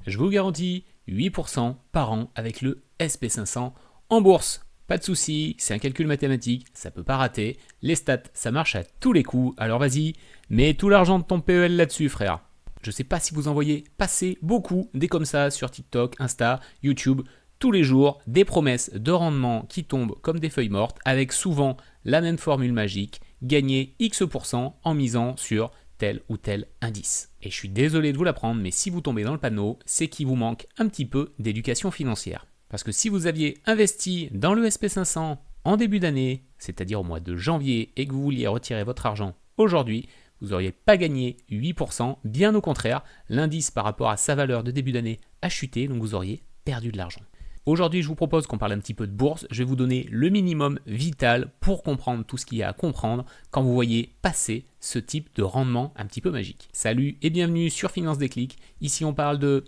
Je vous garantis 8% par an avec le SP500 en bourse. Pas de souci, c'est un calcul mathématique, ça peut pas rater. Les stats, ça marche à tous les coups, alors vas-y, mets tout l'argent de ton PEL là-dessus, frère. Je sais pas si vous en voyez passer beaucoup des comme ça sur TikTok, Insta, YouTube, tous les jours, des promesses de rendement qui tombent comme des feuilles mortes, avec souvent la même formule magique, gagner X% en misant sur tel ou tel indice. Et je suis désolé de vous l'apprendre, mais si vous tombez dans le panneau, c'est qu'il vous manque un petit peu d'éducation financière. Parce que si vous aviez investi dans le SP500 en début d'année, c'est-à-dire au mois de janvier, et que vous vouliez retirer votre argent aujourd'hui, vous n'auriez pas gagné 8%, bien au contraire, l'indice par rapport à sa valeur de début d'année a chuté, donc vous auriez perdu de l'argent. Aujourd'hui, je vous propose qu'on parle un petit peu de bourse. Je vais vous donner le minimum vital pour comprendre tout ce qu'il y a à comprendre quand vous voyez passer ce type de rendement un petit peu magique. Salut et bienvenue sur Finance Déclic. Ici, on parle de,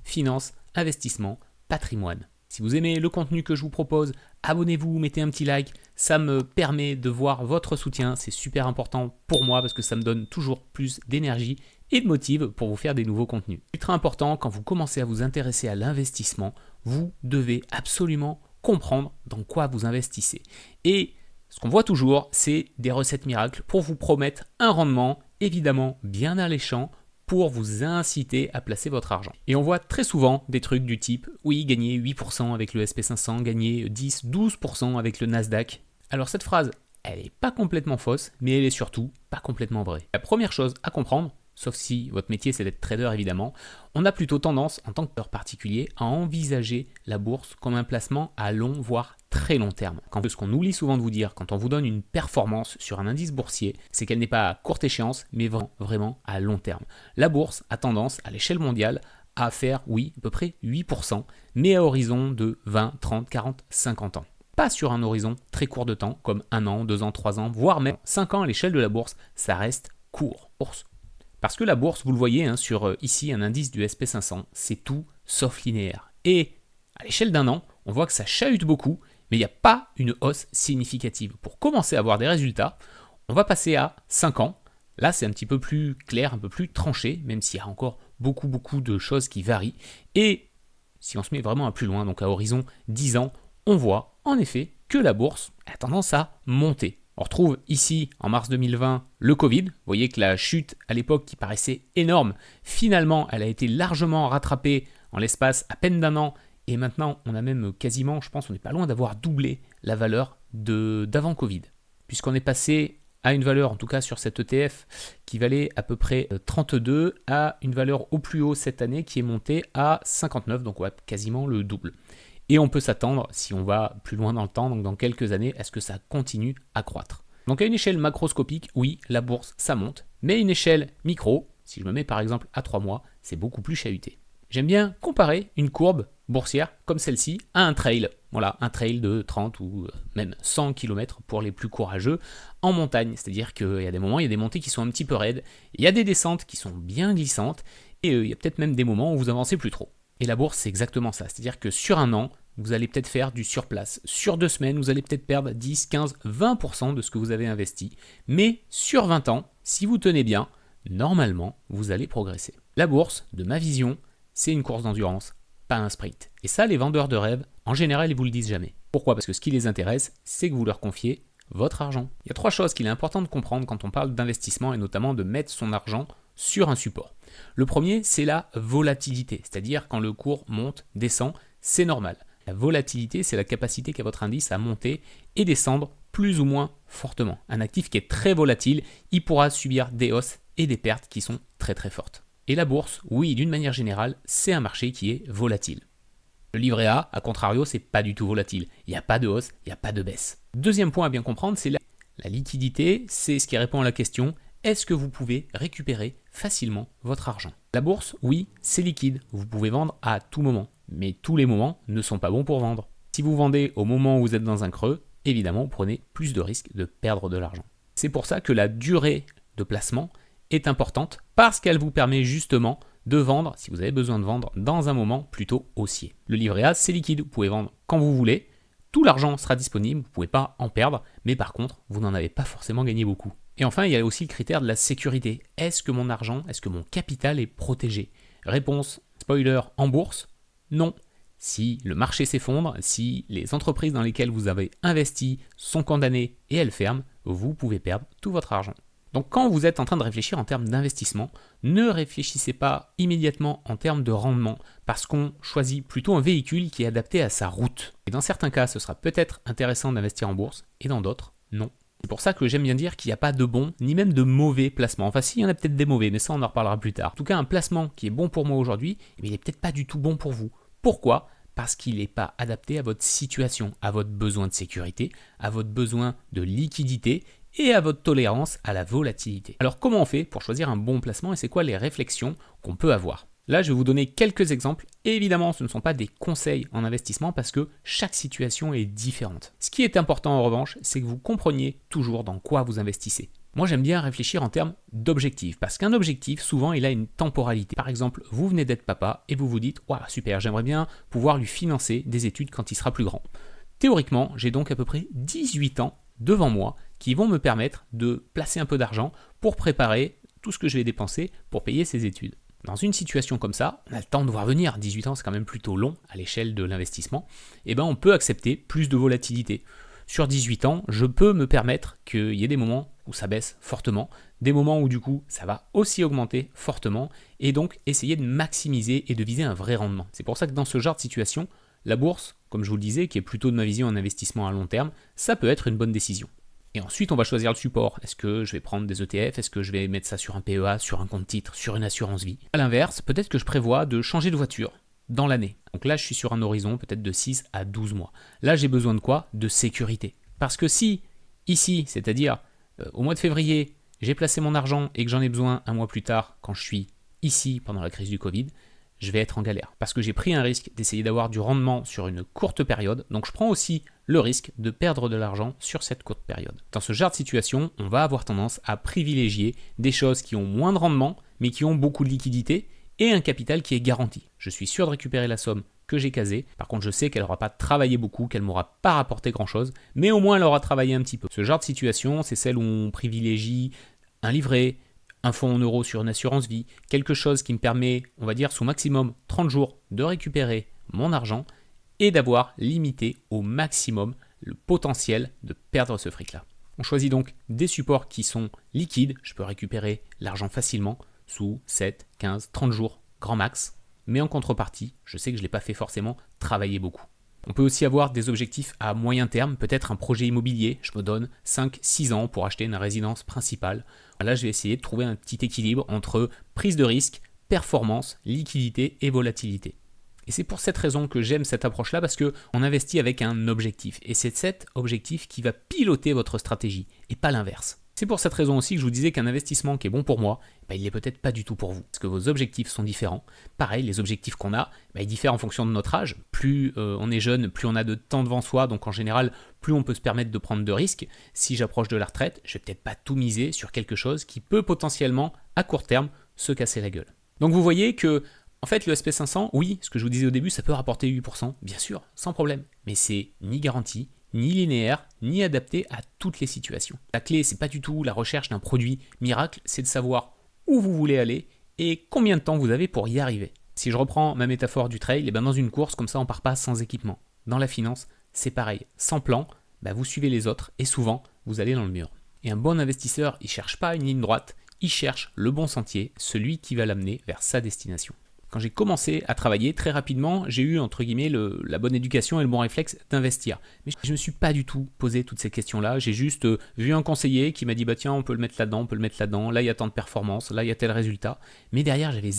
finance, investissement, patrimoine. Si vous aimez le contenu que je vous propose, abonnez-vous, mettez un petit like. Ça me permet de voir votre soutien. C'est super important pour moi parce que ça me donne toujours plus d'énergie et de motive pour vous faire des nouveaux contenus. Ultra important, quand vous commencez à vous intéresser à l'investissement, vous devez absolument comprendre dans quoi vous investissez. Et ce qu'on voit toujours, c'est des recettes miracles pour vous promettre un rendement évidemment bien alléchant pour vous inciter à placer votre argent. Et on voit très souvent des trucs du type, gagner 8% avec le SP500, gagner 10-12% avec le Nasdaq. Alors cette phrase, elle n'est pas complètement fausse, mais elle est surtout pas complètement vraie. La première chose à comprendre, sauf si votre métier c'est d'être trader évidemment, on a plutôt tendance en tant que particulier à envisager la bourse comme un placement à long voire très long terme. Ce qu'on oublie souvent de vous dire quand on vous donne une performance sur un indice boursier, c'est qu'elle n'est pas à courte échéance mais vraiment à long terme. La bourse a tendance à l'échelle mondiale à faire à peu près 8%, mais à horizon de 20, 30, 40, 50 ans. Pas sur un horizon très court de temps comme 1 an, 2 ans, 3 ans, voire même 5 ans à l'échelle de la bourse, ça reste court. Parce que la bourse, vous le voyez sur ici un indice du SP500, c'est tout sauf linéaire. Et à l'échelle d'un an, on voit que ça chahute beaucoup, mais il n'y a pas une hausse significative. Pour commencer à avoir des résultats, on va passer à 5 ans. Là, c'est un petit peu plus clair, un peu plus tranché, même s'il y a encore beaucoup de choses qui varient. Et si on se met vraiment à plus loin, donc à horizon 10 ans, on voit en effet que la bourse a tendance à monter. On retrouve ici, en mars 2020, le Covid. Vous voyez que la chute à l'époque qui paraissait énorme, finalement, elle a été largement rattrapée en l'espace à peine d'un an. Et maintenant, on a même quasiment, je pense, on n'est pas loin d'avoir doublé la valeur d'avant Covid. Puisqu'on est passé à une valeur, en tout cas sur cet ETF, qui valait à peu près 32, à une valeur au plus haut cette année qui est montée à 59, donc quasiment le double. Et on peut s'attendre, si on va plus loin dans le temps, donc dans quelques années, à ce que ça continue à croître. Donc à une échelle macroscopique, la bourse, ça monte. Mais à une échelle micro, si je me mets par exemple à 3 mois, c'est beaucoup plus chahuté. J'aime bien comparer une courbe boursière comme celle-ci à un trail. Voilà, un trail de 30 ou même 100 km pour les plus courageux en montagne. C'est-à-dire qu'il y a des moments, il y a des montées qui sont un petit peu raides, il y a des descentes qui sont bien glissantes, et il y a peut-être même des moments où vous avancez plus trop. Et la bourse, c'est exactement ça. C'est-à-dire que sur un an, vous allez peut-être faire du surplace. Sur 2 semaines, vous allez peut-être perdre 10, 15, 20% de ce que vous avez investi. Mais sur 20 ans, si vous tenez bien, normalement, vous allez progresser. La bourse, de ma vision, c'est une course d'endurance, pas un sprint. Et ça, les vendeurs de rêves, en général, ils vous le disent jamais. Pourquoi ? Parce que ce qui les intéresse, c'est que vous leur confiez votre argent. Il y a 3 choses qu'il est important de comprendre quand on parle d'investissement et notamment de mettre son argent sur un support. Le premier, c'est la volatilité, c'est-à-dire quand le cours monte, descend, c'est normal. La volatilité, c'est la capacité qu'a votre indice à monter et descendre plus ou moins fortement. Un actif qui est très volatile, il pourra subir des hausses et des pertes qui sont très fortes. Et la bourse, d'une manière générale, c'est un marché qui est volatile. Le livret A, à contrario, c'est pas du tout volatile. Il n'y a pas de hausse, il n'y a pas de baisse. Deuxième point à bien comprendre, c'est la liquidité, c'est ce qui répond à la question: est-ce que vous pouvez récupérer facilement votre argent ? La bourse, c'est liquide, vous pouvez vendre à tout moment, mais tous les moments ne sont pas bons pour vendre. Si vous vendez au moment où vous êtes dans un creux, évidemment, vous prenez plus de risques de perdre de l'argent. C'est pour ça que la durée de placement est importante, parce qu'elle vous permet justement de vendre, si vous avez besoin de vendre, dans un moment plutôt haussier. Le livret A, c'est liquide, vous pouvez vendre quand vous voulez, tout l'argent sera disponible, vous ne pouvez pas en perdre, mais par contre, vous n'en avez pas forcément gagné beaucoup. Et enfin, il y a aussi le critère de la sécurité. Est-ce que mon argent, est-ce que mon capital est protégé ? Réponse Spoiler, en bourse, non. Si le marché s'effondre, si les entreprises dans lesquelles vous avez investi sont condamnées et elles ferment, vous pouvez perdre tout votre argent. Donc quand vous êtes en train de réfléchir en termes d'investissement, ne réfléchissez pas immédiatement en termes de rendement parce qu'on choisit plutôt un véhicule qui est adapté à sa route. Et dans certains cas, ce sera peut-être intéressant d'investir en bourse et dans d'autres, non. C'est pour ça que j'aime bien dire qu'il n'y a pas de bon ni même de mauvais placement. Enfin si, il y en a peut-être des mauvais, mais ça on en reparlera plus tard. En tout cas, un placement qui est bon pour moi aujourd'hui, il n'est peut-être pas du tout bon pour vous. Pourquoi ? Parce qu'il n'est pas adapté à votre situation, à votre besoin de sécurité, à votre besoin de liquidité et à votre tolérance à la volatilité. Alors comment on fait pour choisir un bon placement et c'est quoi les réflexions qu'on peut avoir ? Là, je vais vous donner quelques exemples. Et évidemment, ce ne sont pas des conseils en investissement parce que chaque situation est différente. Ce qui est important en revanche, c'est que vous compreniez toujours dans quoi vous investissez. Moi, j'aime bien réfléchir en termes d'objectifs, parce qu'un objectif, souvent, il a une temporalité. Par exemple, vous venez d'être papa et vous vous dites « Waouh, super, j'aimerais bien pouvoir lui financer des études quand il sera plus grand ». Théoriquement, j'ai donc à peu près 18 ans devant moi qui vont me permettre de placer un peu d'argent pour préparer tout ce que je vais dépenser pour payer ses études. Dans une situation comme ça, on a le temps de voir venir, 18 ans c'est quand même plutôt long à l'échelle de l'investissement, et on peut accepter plus de volatilité. Sur 18 ans, je peux me permettre qu'il y ait des moments où ça baisse fortement, des moments où du coup ça va aussi augmenter fortement, et donc essayer de maximiser et de viser un vrai rendement. C'est pour ça que dans ce genre de situation, la bourse, comme je vous le disais, qui est plutôt de ma vision un investissement à long terme, ça peut être une bonne décision. Et ensuite, on va choisir le support. Est-ce que je vais prendre des ETF? Est-ce que je vais mettre ça sur un PEA, sur un compte titre, sur une assurance vie? A l'inverse, peut-être que je prévois de changer de voiture dans l'année. Donc là, je suis sur un horizon peut-être de 6 à 12 mois. Là, j'ai besoin de quoi? De sécurité. Parce que si, ici, c'est-à-dire au mois de février, j'ai placé mon argent et que j'en ai besoin un mois plus tard, quand je suis ici pendant la crise du Covid, je vais être en galère. Parce que j'ai pris un risque d'essayer d'avoir du rendement sur une courte période, donc je prends aussi le risque de perdre de l'argent sur cette courte période. Dans ce genre de situation, on va avoir tendance à privilégier des choses qui ont moins de rendement, mais qui ont beaucoup de liquidité et un capital qui est garanti. Je suis sûr de récupérer la somme que j'ai casée, par contre je sais qu'elle n'aura pas travaillé beaucoup, qu'elle ne m'aura pas rapporté grand-chose, mais au moins elle aura travaillé un petit peu. Ce genre de situation, c'est celle où on privilégie un livret, un fonds en euros sur une assurance vie, quelque chose qui me permet, on va dire, sous maximum 30 jours de récupérer mon argent et d'avoir limité au maximum le potentiel de perdre ce fric-là. On choisit donc des supports qui sont liquides, je peux récupérer l'argent facilement sous 7, 15, 30 jours, grand max, mais en contrepartie, je sais que je ne l'ai pas fait forcément travailler beaucoup. On peut aussi avoir des objectifs à moyen terme, peut-être un projet immobilier, je me donne 5-6 ans pour acheter une résidence principale. Là, je vais essayer de trouver un petit équilibre entre prise de risque, performance, liquidité et volatilité. Et c'est pour cette raison que j'aime cette approche-là, parce qu'on investit avec un objectif. Et c'est cet objectif qui va piloter votre stratégie, et pas l'inverse. C'est pour cette raison aussi que je vous disais qu'un investissement qui est bon pour moi, il n'est peut-être pas du tout pour vous. Parce que vos objectifs sont différents. Pareil, les objectifs qu'on a, ils diffèrent en fonction de notre âge. Plus on est jeune, plus on a de temps devant soi. Donc en général, plus on peut se permettre de prendre de risques. Si j'approche de la retraite, je ne vais peut-être pas tout miser sur quelque chose qui peut potentiellement, à court terme, se casser la gueule. Donc vous voyez que, en fait, le SP500, oui, ce que je vous disais au début, ça peut rapporter 8%, bien sûr, sans problème. Mais c'est ni garanti, ni linéaire, ni adapté à toutes les situations. La clé, c'est pas du tout la recherche d'un produit miracle, c'est de savoir où vous voulez aller et combien de temps vous avez pour y arriver. Si je reprends ma métaphore du trail, dans une course, comme ça, on part pas sans équipement. Dans la finance, c'est pareil. Sans plan, vous suivez les autres et souvent, vous allez dans le mur. Et un bon investisseur, il cherche pas une ligne droite, il cherche le bon sentier, celui qui va l'amener vers sa destination. Quand j'ai commencé à travailler, très rapidement, j'ai eu entre guillemets la bonne éducation et le bon réflexe d'investir. Mais je ne me suis pas du tout posé toutes ces questions-là. J'ai juste vu un conseiller qui m'a dit tiens, on peut le mettre là-dedans, on peut le mettre là-dedans, là il y a tant de performance, là il y a tel résultat. Mais derrière, j'avais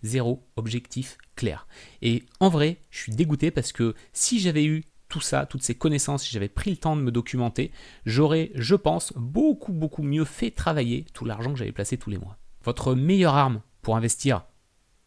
zéro objectif clair. Et en vrai, je suis dégoûté parce que si j'avais eu tout ça, toutes ces connaissances, si j'avais pris le temps de me documenter, j'aurais, je pense, beaucoup mieux fait travailler tout l'argent que j'avais placé tous les mois. Votre meilleure arme pour investir,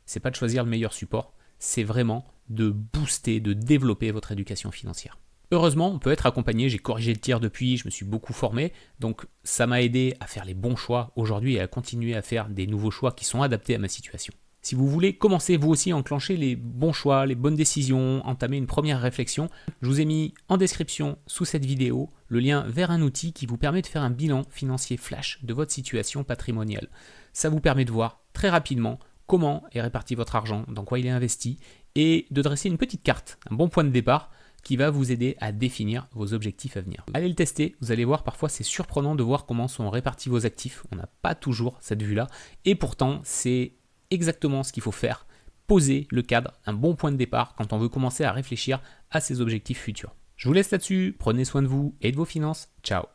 c'est pas de choisir le meilleur support, c'est vraiment de booster, de développer votre éducation financière. Heureusement, on peut être accompagné, j'ai corrigé le tir depuis, je me suis beaucoup formé, donc ça m'a aidé à faire les bons choix aujourd'hui et à continuer à faire des nouveaux choix qui sont adaptés à ma situation. Si vous voulez commencer vous aussi à enclencher les bons choix, les bonnes décisions, entamer une première réflexion, je vous ai mis en description sous cette vidéo le lien vers un outil qui vous permet de faire un bilan financier flash de votre situation patrimoniale. Ça vous permet de voir très rapidement comment est réparti votre argent, dans quoi il est investi, et de dresser une petite carte, un bon point de départ, qui va vous aider à définir vos objectifs à venir. Allez le tester, vous allez voir, parfois c'est surprenant de voir comment sont répartis vos actifs, on n'a pas toujours cette vue-là, et pourtant c'est exactement ce qu'il faut faire, poser le cadre, un bon point de départ quand on veut commencer à réfléchir à ses objectifs futurs. Je vous laisse là-dessus, prenez soin de vous et de vos finances, ciao.